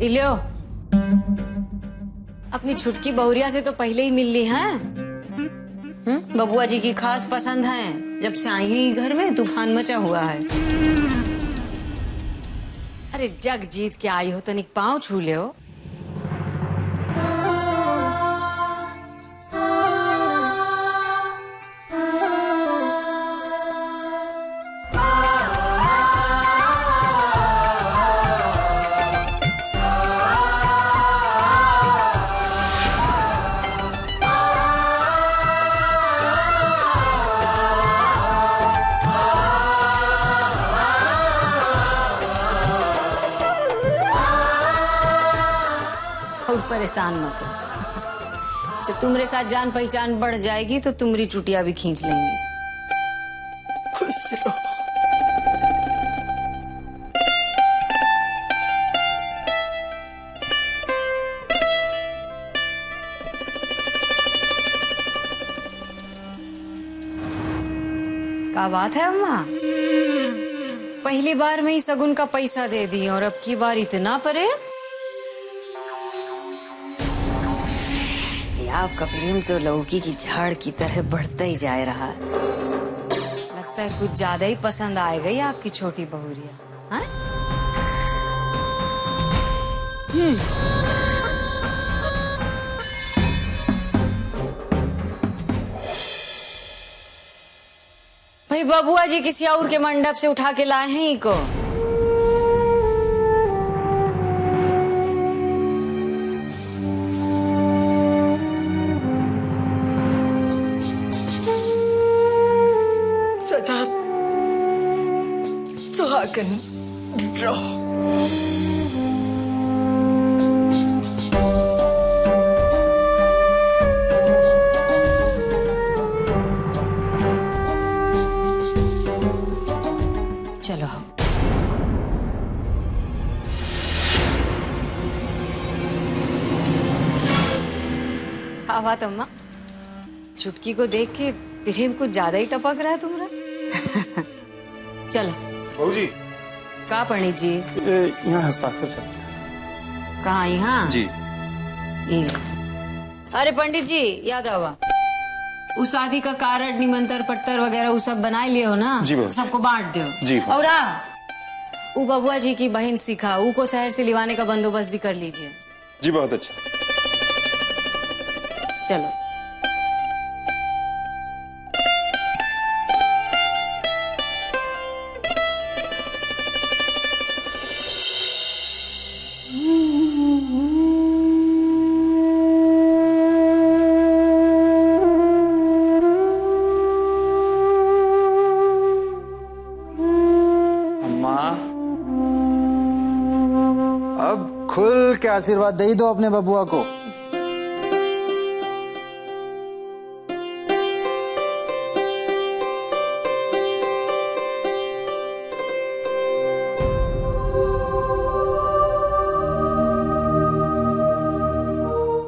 इलियो, अपनी छुटकी बहुरिया से तो पहले ही मिल ली है। बबुआ जी की खास पसंद है। जब से आई ही घर में तूफान मचा हुआ है। अरे जग जीत के आई हो तो निक पाँव छू ले हो। और परेशान मत हो। जब तुम्हारे साथ जान पहचान बढ़ जाएगी तो तुम्हारी चुटिया भी खींच लेंगी। खुश रहो। क्या बात है अम्मा, पहली बार में ही सगुन का पैसा दे दी और अब की बार इतना परे। आपका प्रेम तो लौकी की झाड़ की तरह बढ़ता ही जा रहा है। लगता है कुछ ज्यादा ही पसंद आएगा ही आपकी छोटी बहुरिया। हाँ? भाई बबुआ जी किसी और के मंडप से उठा के लाए हैं इको। सदा सुहागन रहो। चलो हाँ बात अम्मा, चुटकी को देख के प्रेम कुछ ज्यादा ही टपक रहा है तुम्हारा। चलो बहू जी। कहाँ पंडित जी? यहाँ हस्ताक्षर चलते हैं। कहाँ? यहाँ जी। अरे पंडित जी याद आवा, उस शादी का कार्ड निमंत्रण पट्टर वगैरह वो सब बना लिए हो ना? जी सबको बांट दो। जी। और वो बबुआ जी की बहन सिखा वो को शहर से लिवाने का बंदोबस्त भी कर लीजिए। जी बहुत अच्छा। चलो अब खुल के आशीर्वाद दे ही दो अपने बबुआ को।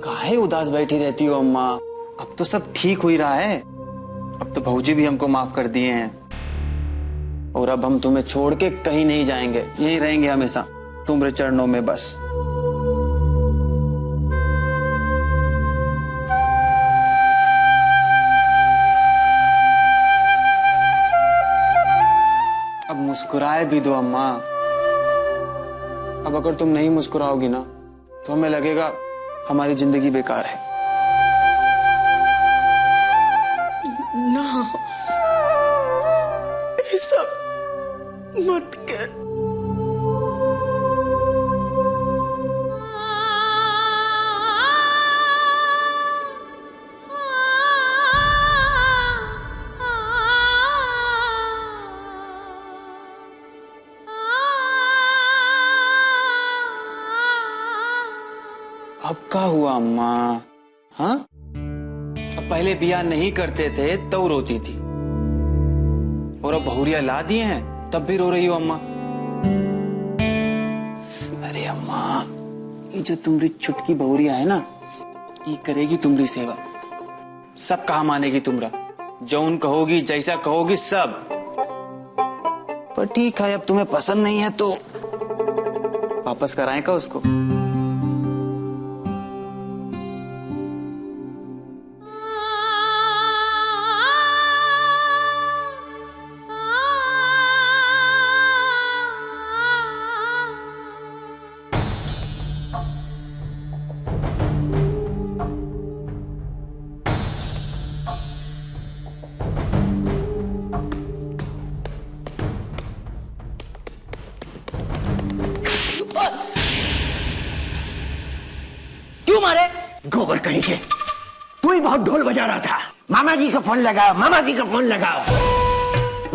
काहे उदास बैठी रहती हो अम्मा? अब तो सब ठीक हो ही रहा है। अब तो भौजी भी हमको माफ कर दिए हैं और अब हम तुम्हें छोड़ के कहीं नहीं जाएंगे, यहीं रहेंगे हमेशा तुम्हारे चरणों में बस। अब मुस्कुराए भी दो अम्मा। अब अगर तुम नहीं मुस्कुराओगी ना तो हमें लगेगा हमारी जिंदगी बेकार है। ना ऐसा मत कर। अब क्या हुआ अम्मा? हाँ, अब पहले बियाह नहीं करते थे तब रोती थी और अब बहुरिया ला दिए हैं तब भी रो रही हो अम्मा। अरे अम्मा, ये जो तुम्हारी छुटकी बहुरिया है ना, ये करेगी तुम्हारी सेवा, सब कहा मानेगी तुम्हारा, जौन कहोगी जैसा कहोगी सब। पर ठीक है, अब तुम्हें पसंद नहीं है तो वापस कराएं का उसको? मारे? गोबर कहीं के, तू ही बहुत ढोल बजा रहा था। मामा जी का फोन लगाओ, मामा जी का फोन लगाओ।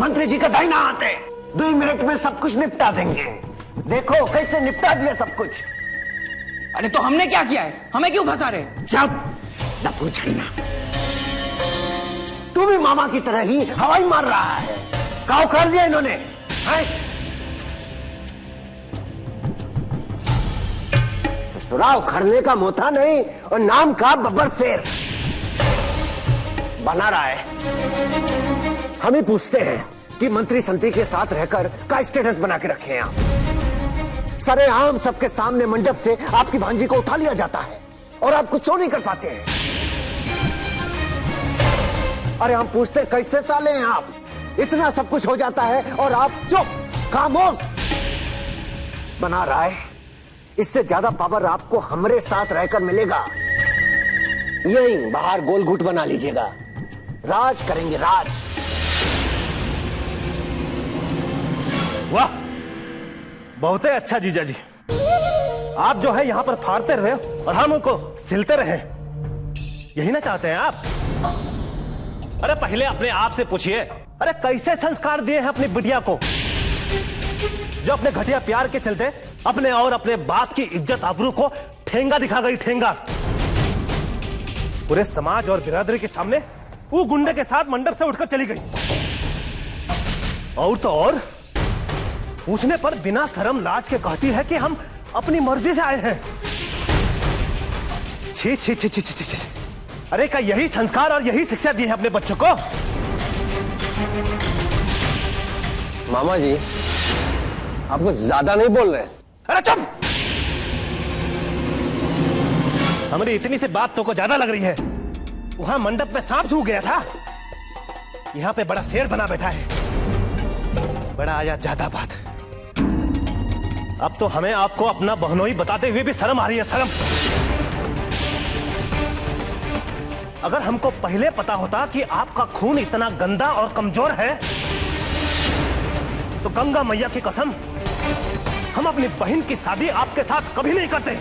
मंत्री जी का दाहिना हाथ है, 2 मिनट में सब कुछ निपटा देंगे। देखो कैसे निपटा दिया सब कुछ। अरे तो हमने क्या किया है? हमें क्यों फंसा रहे? जब न पूछना, तू भी मामा की तरह ही हवाई मार रहा है। काव कर दिया इन्होंने है? ससुरा उखड़ने का मोथा नहीं और नाम का बब्बर शेर बना रहा है। हम ही पूछते हैं कि मंत्री संती के साथ रहकर का स्टेटस बना के रखे हैं आप। सरेआम सबके सामने मंडप से आपकी भांजी को उठा लिया जाता है और आप कुछ नहीं कर पाते हैं। अरे हम पूछते कैसे साले हैं आप? इतना सब कुछ हो जाता है और आप चुप खामोश बना रहा है। इससे ज्यादा पावर आपको हमारे साथ रहकर मिलेगा। यहीं बाहर गोल घुट बना लीजिएगा, राज करेंगे राज। वाह, बहुत ही अच्छा जीजा जी। आप जो है यहाँ पर फाड़ते रहे और हम उनको सिलते रहे, यही ना चाहते हैं आप? अरे पहले अपने आप से पूछिए, अरे कैसे संस्कार दिए हैं अपनी बिटिया को, जो अपने घटिया प्यार के चलते अपने और अपने बाप की इज्जत आबरू को ठेंगा दिखा गई। ठेंगा पूरे समाज और बिरादरी के सामने वो गुंडे के साथ मंडप से उठकर चली गई। और तो और पूछने पर बिना शर्म लाज के कहती है कि हम अपनी मर्जी से आए हैं। छी छी छी छी छी छी। अरे क्या यही संस्कार और यही शिक्षा दी है अपने बच्चों को? मामा जी आप कुछ ज्यादा नहीं बोल रहे? अरे चुप! हमारी इतनी सी बात तो को ज्यादा लग रही है। वहां मंडप में सांप सूख गया था, यहां पे बड़ा शेर बना बैठा है। बड़ा आया ज्यादा बात। अब तो हमें आपको अपना बहनोई बताते हुए भी शर्म आ रही है। शर्म! अगर हमको पहले पता होता कि आपका खून इतना गंदा और कमजोर है तो गंगा मैया की कसम हम अपनी बहन की शादी आपके साथ कभी नहीं करते।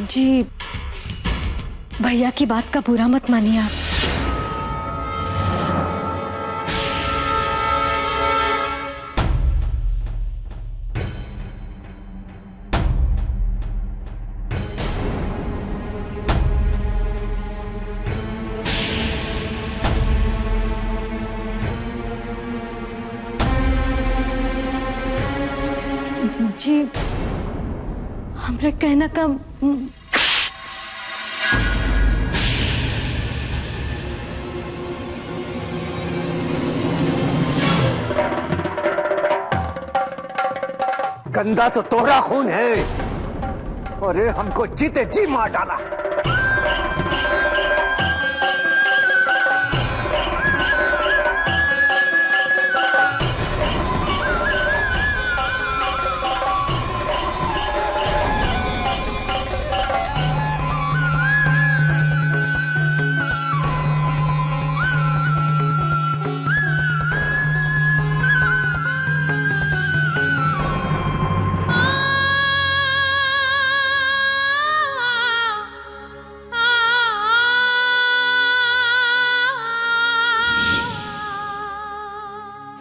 जी भैया की बात का बुरा मत मानिए आप। जी हमरा कहना का गंदा तो तोहरा खून है। अरे हमको जीते जी मार डाला।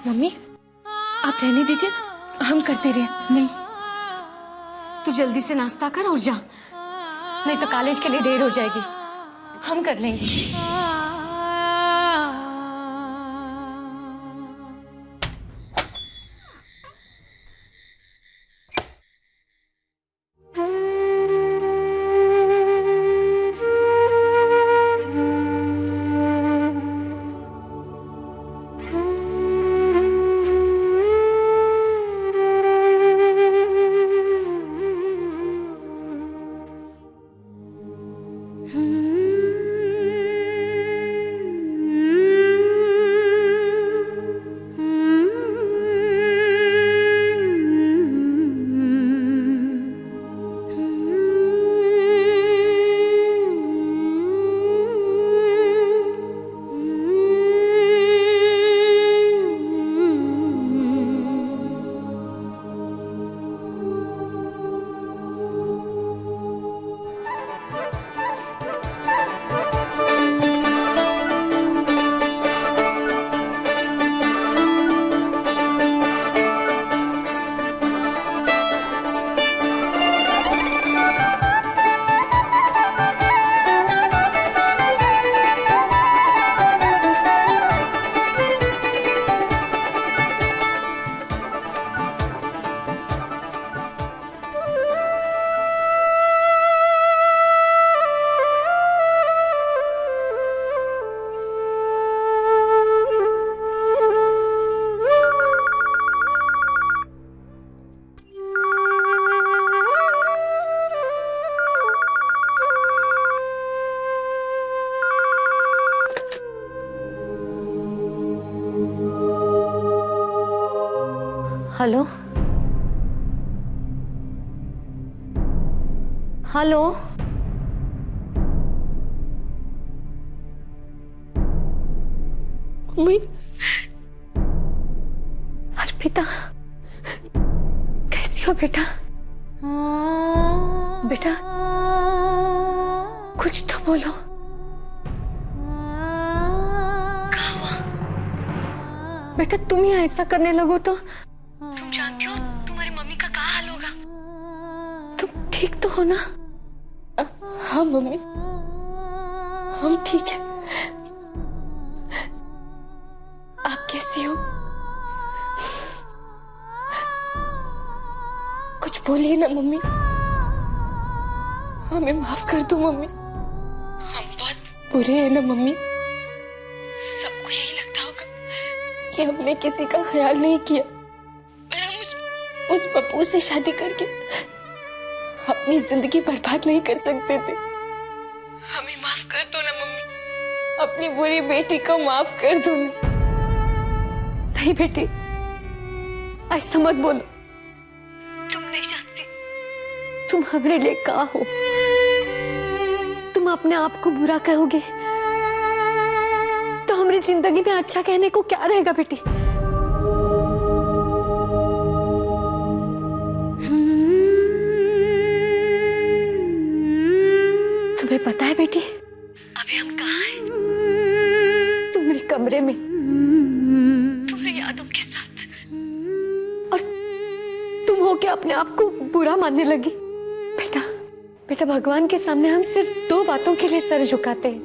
मम्मी आप रहने दीजिए, हम करते रहे। नहीं तू जल्दी से नाश्ता कर और जा, नहीं तो कॉलेज के लिए देर हो जाएगी। हम कर लेंगे। हेलो हेलो, मम्मी, अर्पिता कैसी हो बेटा? बेटा कुछ तो बोलो। क्या हुआ? बेटा तुम ही ऐसा करने लगो तो तुम जानती हो तुम्हारी मम्मी का क्या हाल होगा। तुम ठीक तो हो ना? हाँ मम्मी, हम ठीक है। आप कैसी हो? कुछ बोलिए ना मम्मी, हमें माफ कर दो मम्मी। हम बहुत बुरे हैं ना मम्मी। सबको यही लगता होगा कि हमने किसी का ख्याल नहीं किया और हम उस पप्पू से शादी करके अपनी जिंदगी बर्बाद नहीं कर सकते थे। हमें माफ कर दो ना मम्मी, अपनी बुरी बेटी को माफ कर दो ना। नहीं बेटी, ऐसा मत बोलो। तुम नहीं जानती तुम हमारे लिए क्या हो। तुम अपने आप को बुरा कहोगे तो हमारी जिंदगी में अच्छा कहने को क्या रहेगा बेटी। तुम्हें पता है बेटी अभी हम कहाँ हैं? तुम्हारे कमरे में तुम्हारी यादों के साथ, और तुम हो के अपने आप को बुरा मानने लगी। बेटा बेटा भगवान के सामने हम सिर्फ दो बातों के लिए सर झुकाते हैं।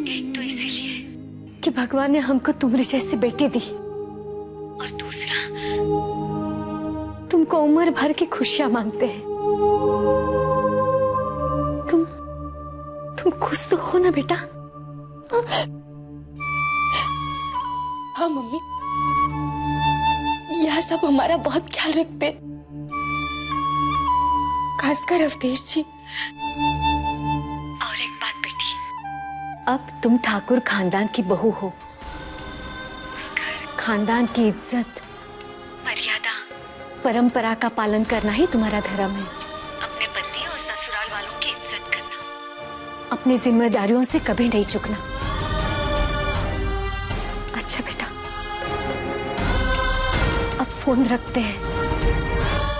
एक तो इसीलिए कि भगवान ने हमको तुम्हारी जैसी बेटी दी, और दूसरा तुमको उम्र भर की खुशियां मांगते हैं। तुम खुश तो हो ना बेटा? हाँ मम्मी, यह सब हमारा बहुत ख्याल रखते, खासकर अवधेश जी। और एक बात बेटी, अब तुम ठाकुर खानदान की बहू हो। उस घर खानदान की इज्जत, मर्यादा, परंपरा का पालन करना ही तुम्हारा धर्म है। अपने पति और ससुराल वालों की इज्जत करना, अपनी जिम्मेदारियों से कभी नहीं चूकना। अच्छा बेटा, अब फोन रखते हैं।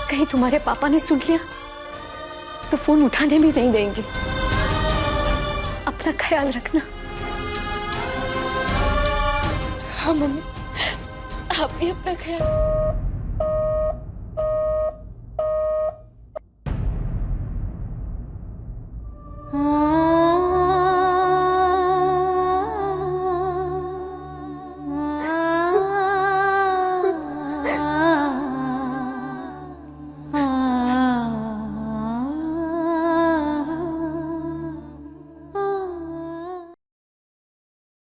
कहीं तुम्हारे पापा ने सुन लिया तो फोन उठाने भी नहीं देंगे। अपना ख्याल रखना। हाँ मम्मी, आप भी अपना ख्याल।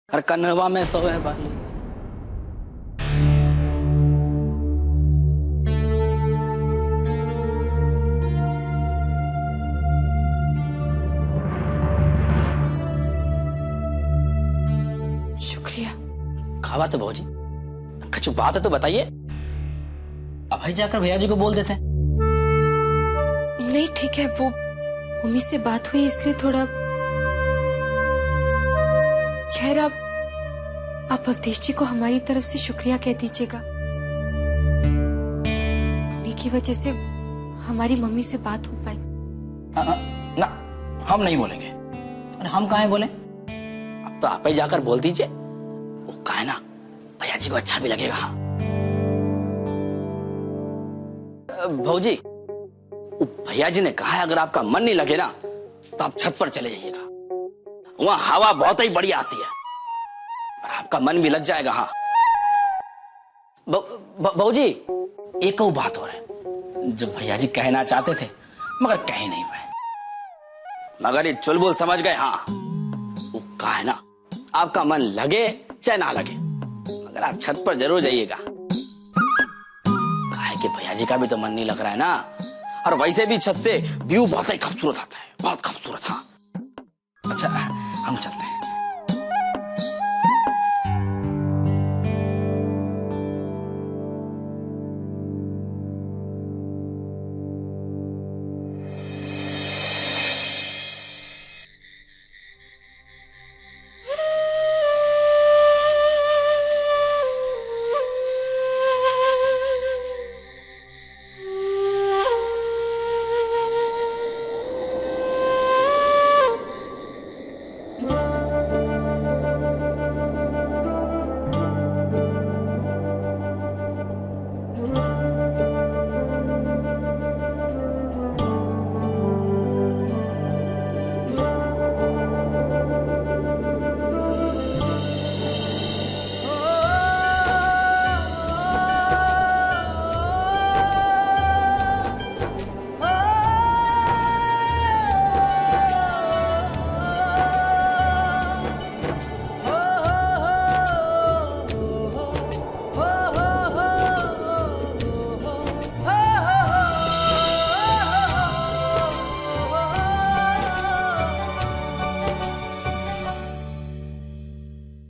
हर कन्हवा में सोए भाई। शुक्रिया। क्या बात है भाजी, कुछ बात है तो बताइए। अभी जाकर भैया जी को बोल देते हैं। नहीं ठीक है, वो मम्मी से बात हुई इसलिए थोड़ा। खैर आप अवधेश जी को हमारी तरफ से शुक्रिया कह दीजिएगा। उन्हीं की वजह से हमारी मम्मी से बात हो पाई। ना, हम नहीं बोलेंगे। और हम काहे बोले? अब तो आप ही जाकर बोल दीजिए। वो काहे ना, भैया जी को अच्छा भी लगेगा। हाँ भौजी, भैया जी ने कहा है अगर आपका मन नहीं लगे ना तो आप छत पर चले जाइएगा। वहां हवा बहुत ही बढ़िया आती है और आपका मन भी लग जाएगा। हाँ भौजी, एक और बात हो रहा है जो भैया जी कहना चाहते थे मगर कह ही नहीं पाए, मगर ये चुलबुल समझ गए। हाँ वो कहा है ना, आपका मन लगे चाहे ना लगे मगर आप छत पर जरूर जाइएगा। कहा है कि भैया जी का भी तो मन नहीं लग रहा है ना, और वैसे भी छत से व्यू बहुत ही खूबसूरत आता है, बहुत खूबसूरत। हाँ अच्छा, हम चलते हैं।